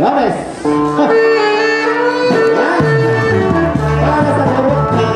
Gonzales. Para sa group ng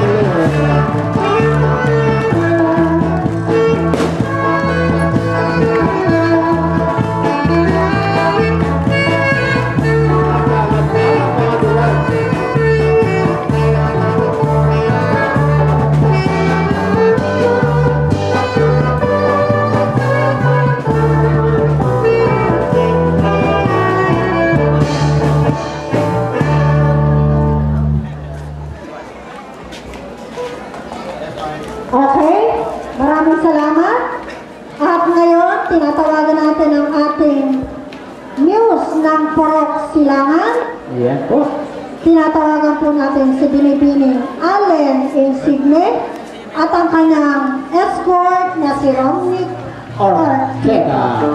Okay, maraming salamat. At ngayon, tinatawagan natin ang ating news ng Purok Silangan. Yan po. Tinatawagan po natin si Binibining Allen Insigne at ang kanyang escort na si Romnick Ortega.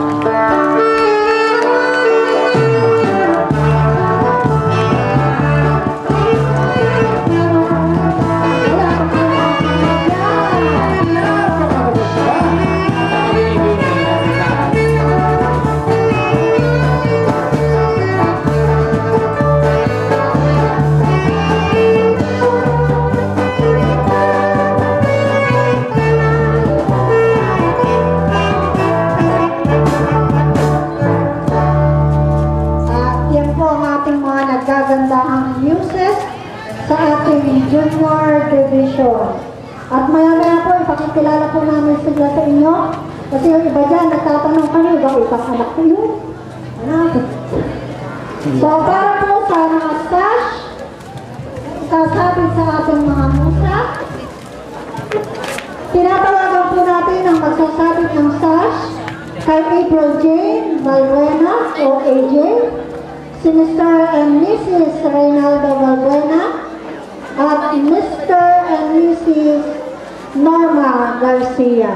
Gagandahang newses sa ating junior division. At maya-maya po, ipakikilala po namin sila sa inyo. Kasi yung iba dyan, nagtatanong kami, ba isang anak ko yun? So, para po sa mga stash, sasabi sa ating mga musa, tinatawagan po natin ang magsasabit ng stash kay April Jane Valbuena o AJ, si Mr. and Mrs. Reynaldo Valbuena at Mr. and Mrs. Norma Garcia.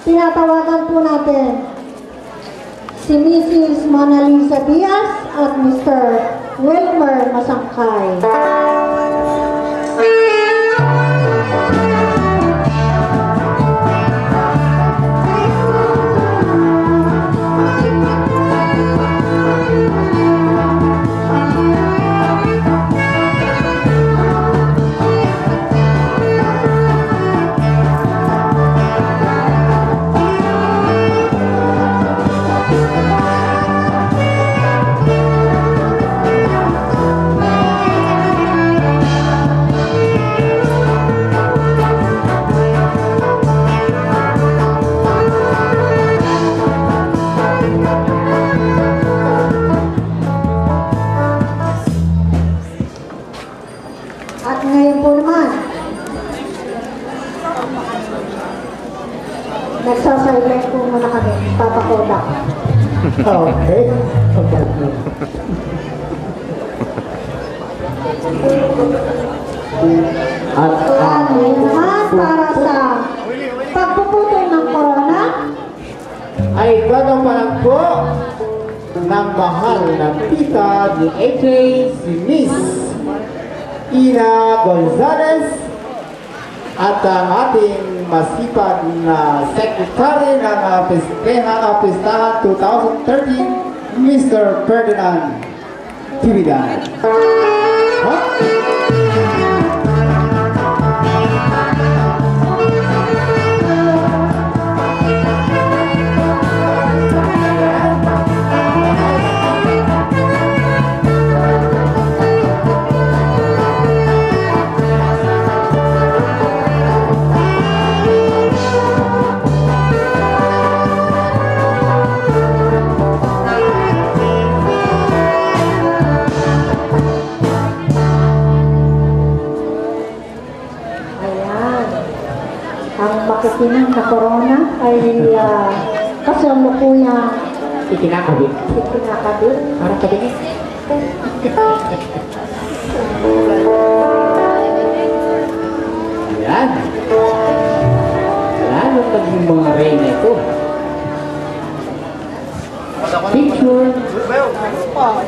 Tinatawagan po natin si Mrs. Mona Lisa Diaz at Mr. Wilmer Masangkay. At ngayon po naman, nagsasilent po muna kami, Papa Kodak. Okay. At Ngayon naman, para sa pagpuputol ng corona, ay gagampanan po ng mahal na tita ni AJ, si Miss Ina Gonzales at ang ating masipag na sekretary ng Pistahan 2013, Mr. Ferdinand Tibidan. makinang na corona ay kasalukuyang Ikinakabit. ikinakabit. Parang kabingin. Ayan. Lalo naging mga reyna ito. Picture.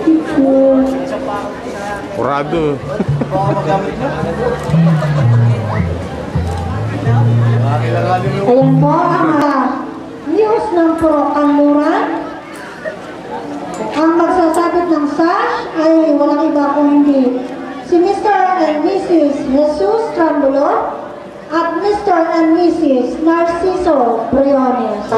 Picture. Kurado. Ayan po ang news ng Purok Kanluran. Ang magsasabit ng sash ay walang iba kung hindi si Mr. and Mrs. Jesus Trambulo at Mr. and Mrs. Narciso Briones.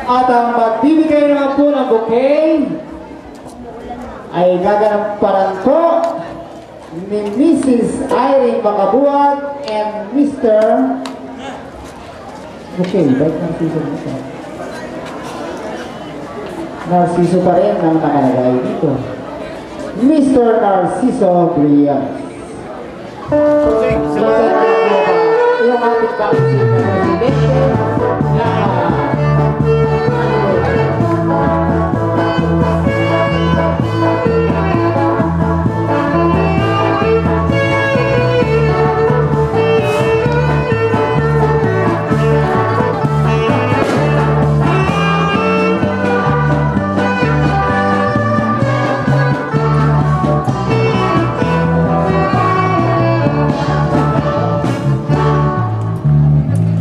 At ang magbibigay naman po ng bouquet ay gaganamparan po ni Mrs. Irene Makabuat and Mr. Okay, ba't Narciso dito? Narciso pa rin ang nakalagay dito. Mr. Narciso Briones. Yung ating pang-isip na presidente na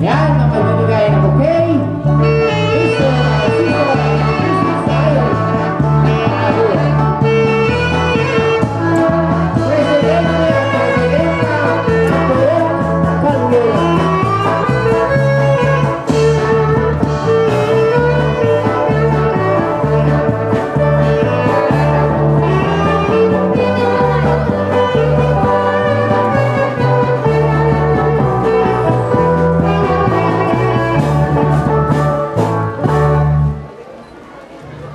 yan ang magbibigay ng bouquet. Mr. Narciso and Mrs. Irene Makabuat. Presidente at Presidenta ng Purok Kanluran.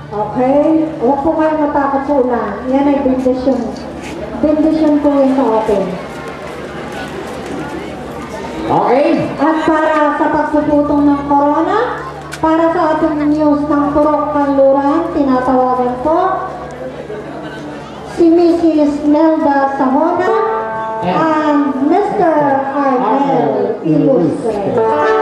Okay? Huwag po kayo matakot sa ulan. Yan ay bendisyon. Bendisyon po yan sa atin. Okay? At para sa pagpuputong ng corona, para sa ating news ng Purok Kanluran, tinatawagan po si Mrs. Melda Sahona and Mr. Arnel Ilustre.